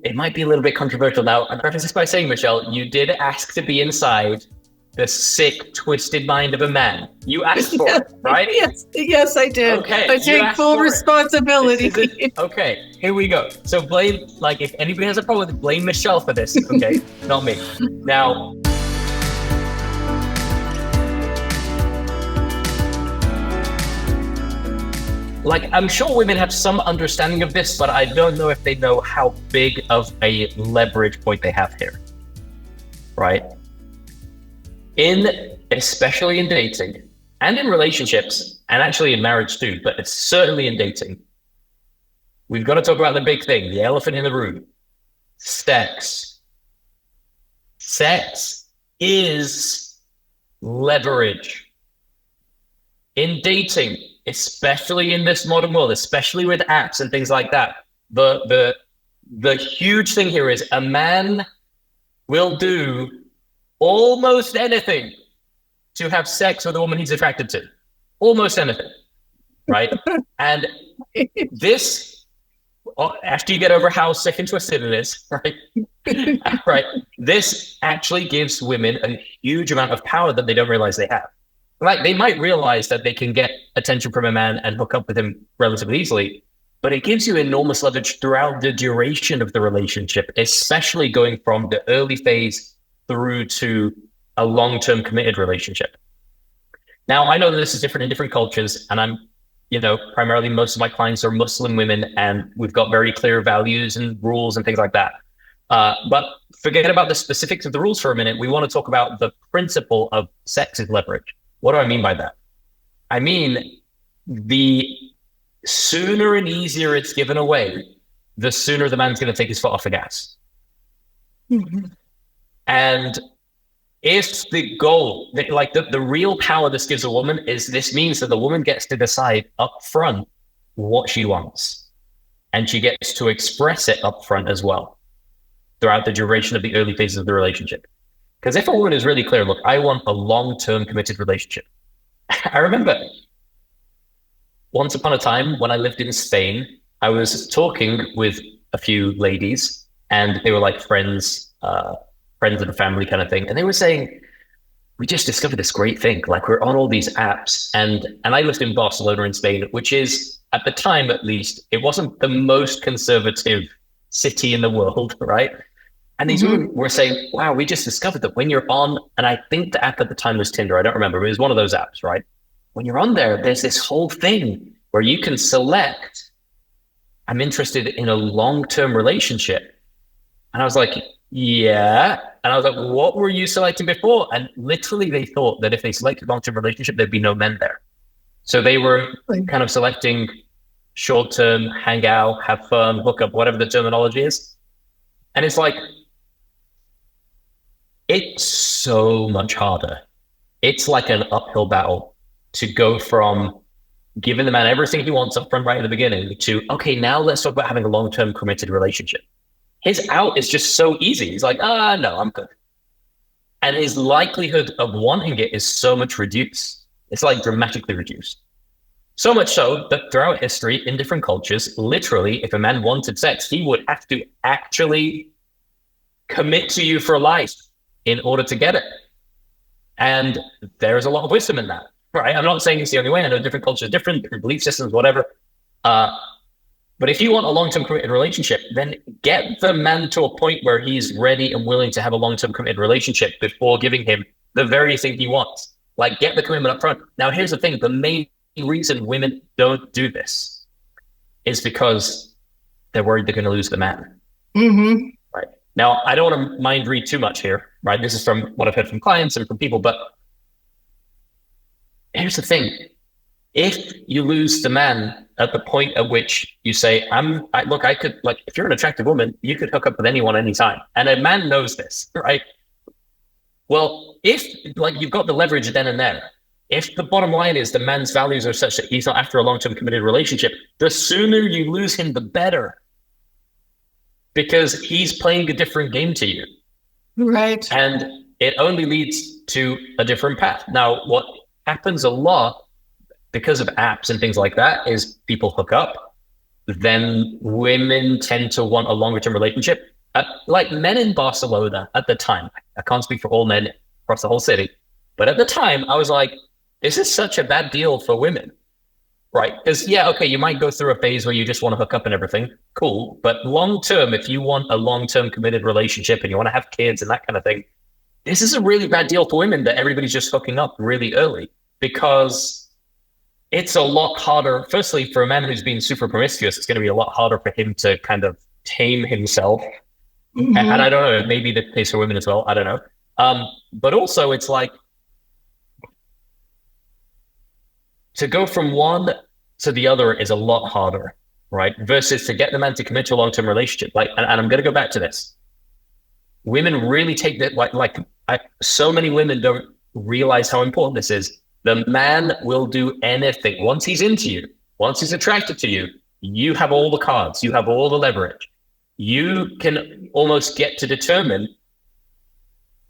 it might be a little bit controversial now. I preface this by saying, Michelle, you did ask to be inside the sick, twisted mind of a man. You asked for it, right? Yes, I did. Okay, I take full responsibility. Okay, here we go. So blame, like, if anybody has a problem with it, blame Michelle for this, okay? Not me. Now, like, I'm sure women have some understanding of this, but I don't know if they know how big of a leverage point they have here, right? Especially in dating and in relationships, and actually in marriage too, but it's certainly in dating, we've got to talk about the big thing, the elephant in the room, sex. Sex is leverage. In dating, especially in this modern world, especially with apps and things like that, the huge thing here is a man will do almost anything to have sex with a woman he's attracted to. Almost anything, right? And this, after you get over how sick and twisted it is, right? Right. This actually gives women a huge amount of power that they don't realize they have. Like, they might realize that they can get attention from a man and hook up with him relatively easily, but it gives you enormous leverage throughout the duration of the relationship, especially going from the early phase through to a long-term committed relationship. Now, I know that this is different in different cultures, and I'm, primarily most of my clients are Muslim women, and we've got very clear values and rules and things like that. But forget about the specifics of the rules for a minute. We want to talk about the principle of sex is leverage. What do I mean by that? I mean, the sooner and easier it's given away, the sooner the man's going to take his foot off the gas. Mm-hmm. And if the goal, like the real power this gives a woman is this means that the woman gets to decide up front what she wants. And she gets to express it up front as well throughout the duration of the early phases of the relationship. Because if a woman is really clear, look, I want a long-term committed relationship. I remember once upon a time when I lived in Spain, I was talking with a few ladies and they were like friends of the family kind of thing. And they were saying, we just discovered this great thing. Like, we're on all these apps and I lived in Barcelona in Spain, which is, at the time at least, it wasn't the most conservative city in the world, right? And these women were saying, wow, we just discovered that when you're on, and I think the app at the time was Tinder, I don't remember, but it was one of those apps, right? When you're on there, there's this whole thing where you can select, I'm interested in a long-term relationship. And I was like, yeah. And I was like, what were you selecting before? And literally they thought that if they selected long-term relationship, there'd be no men there. So they were kind of selecting short-term, hang out, have fun, hook up, whatever the terminology is. And it's like, it's so much harder. It's like an uphill battle to go from giving the man everything he wants up front right at the beginning to, okay, now let's talk about having a long-term committed relationship. His out is just so easy. He's like, no, I'm good. And his likelihood of wanting it is so much reduced. It's like dramatically reduced. So much so that throughout history in different cultures, literally, if a man wanted sex, he would have to actually commit to you for life in order to get it. And there's a lot of wisdom in that, right? I'm not saying it's the only way. I know different cultures, different belief systems, whatever. But if you want a long-term committed relationship, then get the man to a point where he's ready and willing to have a long-term committed relationship before giving him the very thing he wants. Like, get the commitment up front. Now, here's the thing. The main reason women don't do this is because they're worried they're going to lose the man. Mm-hmm. Right. Now, I don't want to mind read too much here, right? This is from what I've heard from clients and from people, but here's the thing. If you lose the man at the point at which you say, I could, like, if you're an attractive woman, you could hook up with anyone anytime. And a man knows this, right? Well, if, like, you've got the leverage then and there, if the bottom line is the man's values are such that he's not after a long-term committed relationship, the sooner you lose him, the better. Because he's playing a different game to you. Right. And it only leads to a different path. Now, what happens a lot because of apps and things like that is people hook up, then women tend to want a longer term relationship. Like men in Barcelona at the time, I can't speak for all men across the whole city, but at the time I was like, this is such a bad deal for women, right? Because yeah, okay, you might go through a phase where you just want to hook up and everything, cool. But long term, if you want a long term committed relationship and you want to have kids and that kind of thing, this is a really bad deal for women that everybody's just hooking up really early, because it's a lot harder. Firstly, for a man who's been super promiscuous, it's going to be a lot harder for him to kind of tame himself. Mm-hmm. And I don't know, maybe the case for women as well. I don't know. But also it's like, to go from one to the other is a lot harder, right? Versus to get the man to commit to a long-term relationship. Like, and I'm going to go back to this. Women really take that, so many women don't realize how important this is. The man will do anything. Once he's into you, once he's attracted to you, you have all the cards, you have all the leverage. You can almost get to determine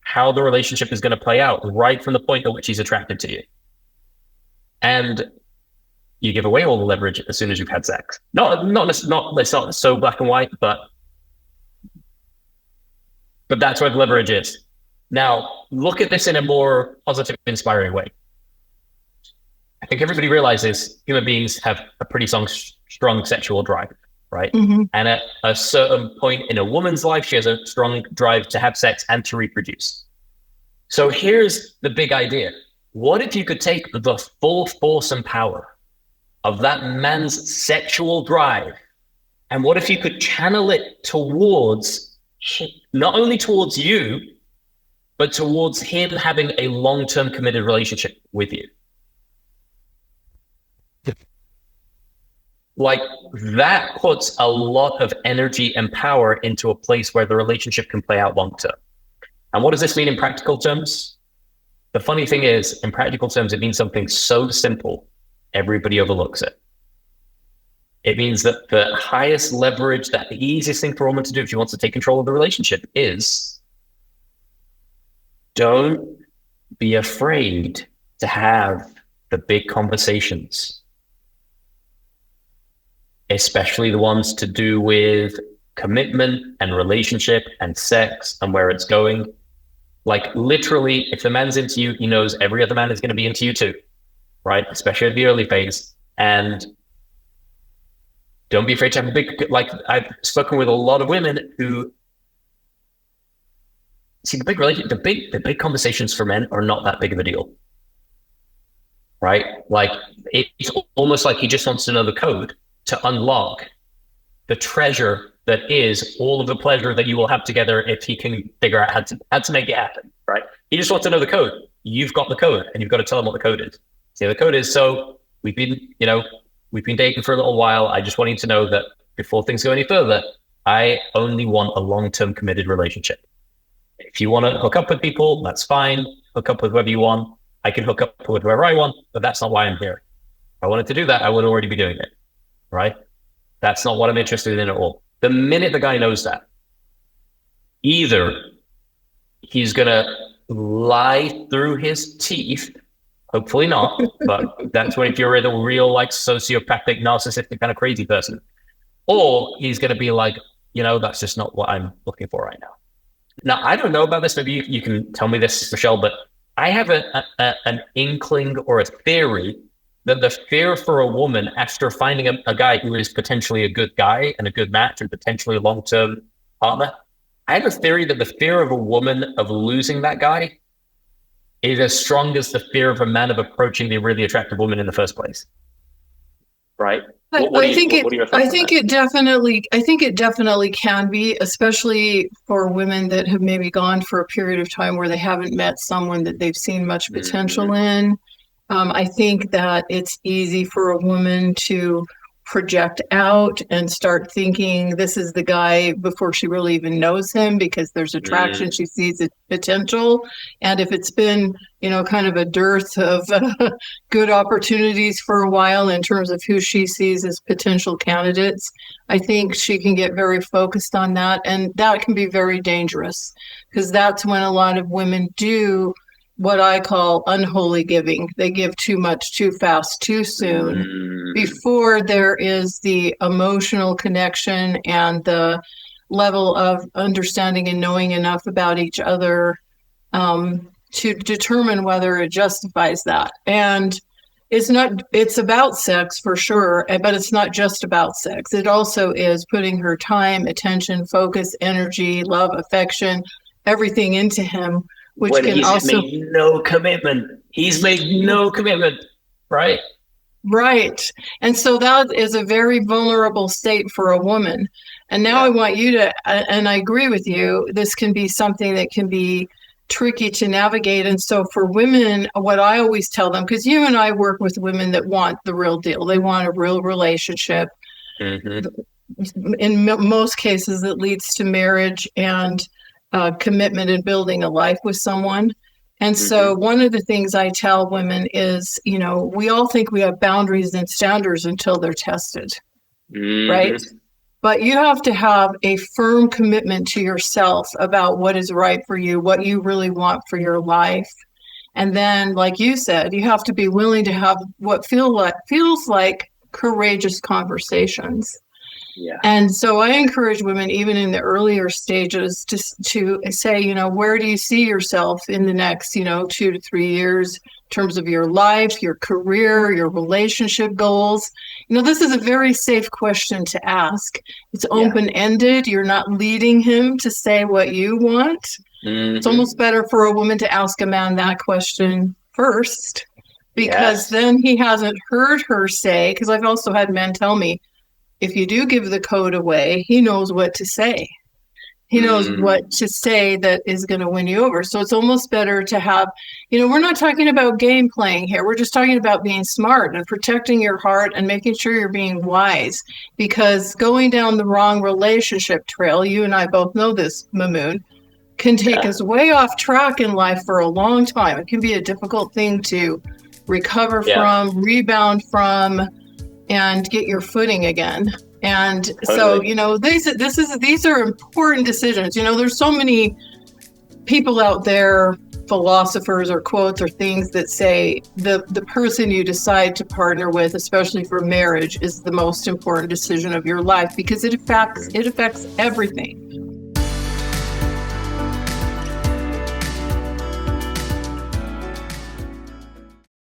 how the relationship is going to play out right from the point at which he's attracted to you. And you give away all the leverage as soon as you've had sex. It's not so black and white, but that's where the leverage is. Now, look at this in a more positive, inspiring way. I think everybody realizes human beings have a pretty strong sexual drive, right? Mm-hmm. And at a certain point in a woman's life, she has a strong drive to have sex and to reproduce. So here's the big idea. What if you could take the full force and power of that man's sexual drive, and what if you could channel it towards, not only towards you, but towards him having a long-term committed relationship with you? Like, that puts a lot of energy and power into a place where the relationship can play out long-term. And what does this mean in practical terms? The funny thing is, in practical terms, it means something so simple, everybody overlooks it. It means that the highest leverage, that the easiest thing for a woman to do if she wants to take control of the relationship is, don't be afraid to have the big conversations, especially the ones to do with commitment and relationship and sex and where it's going. Like, literally, if the man's into you, he knows every other man is going to be into you too, right? Especially at the early phase. And don't be afraid to have a big, like, I've spoken with a lot of women who see the big conversations for men are not that big of a deal, right? Like, it's almost like he just wants to know the code to unlock the treasure that is all of the pleasure that you will have together if he can figure out how to make it happen, right? He just wants to know the code. You've got the code, and you've got to tell him what the code is. So the code is, so we've been dating for a little while. I just want you to know that before things go any further, I only want a long-term committed relationship. If you want to hook up with people, that's fine. Hook up with whoever you want. I can hook up with whoever I want, but that's not why I'm here. If I wanted to do that, I would already be doing it, right? That's not what I'm interested in at all. The minute the guy knows that, either he's going to lie through his teeth, hopefully not, but that's when, if you're a real, like, sociopathic, narcissistic kind of crazy person, or he's going to be like, that's just not what I'm looking for right now. Now, I don't know about this. Maybe you can tell me this, Michelle, but I have an inkling or a theory that the fear for a woman after finding a guy who is potentially a good guy and a good match and potentially a long-term partner, I have a theory that the fear of a woman of losing that guy is as strong as the fear of a man of approaching the really attractive woman in the first place. Right? I think it definitely can be, especially for women that have maybe gone for a period of time where they haven't met someone that they've seen much potential in. I think that it's easy for a woman to project out and start thinking this is the guy before she really even knows him, because there's attraction. She sees the potential. And if it's been, kind of a dearth of good opportunities for a while in terms of who she sees as potential candidates, I think she can get very focused on that. And that can be very dangerous, because that's when a lot of women do what I call unholy giving. They give too much, too fast, too soon, before there is the emotional connection and the level of understanding and knowing enough about each other to determine whether it justifies that. And it's about sex for sure, but it's not just about sex. It also is putting her time, attention, focus, energy, love, affection, everything into him, which when can he's also made no commitment. He's made no commitment, right? Right. And so that is a very vulnerable state for a woman. And now I want you to, and I agree with you, this can be something that can be tricky to navigate. And so for women, what I always tell them, because you and I work with women that want the real deal, they want a real relationship. In most cases, it leads to marriage and commitment and building a life with someone. And so one of the things I tell women is, we all think we have boundaries and standards until they're tested, right? But you have to have a firm commitment to yourself about what is right for you, what you really want for your life. And then, like you said, you have to be willing to have what feels like courageous conversations. Yeah. And so I encourage women, even in the earlier stages, to say, where do you see yourself in the next, 2 to 3 years in terms of your life, your career, your relationship goals? This is a very safe question to ask. It's open-ended. You're not leading him to say what you want. It's almost better for a woman to ask a man that question first, because then he hasn't heard her say, because I've also had men tell me, if you do give the code away, he knows what to say. He knows what to say that is going to win you over. So it's almost better to have, we're not talking about game playing here. We're just talking about being smart and protecting your heart and making sure you're being wise. Because going down the wrong relationship trail, you and I both know this, Mamoon, can take us way off track in life for a long time. It can be a difficult thing to recover from, rebound from, and get your footing again. And so, these are important decisions. There's so many people out there, philosophers or quotes or things that say the person you decide to partner with, especially for marriage, is the most important decision of your life, because it affects everything.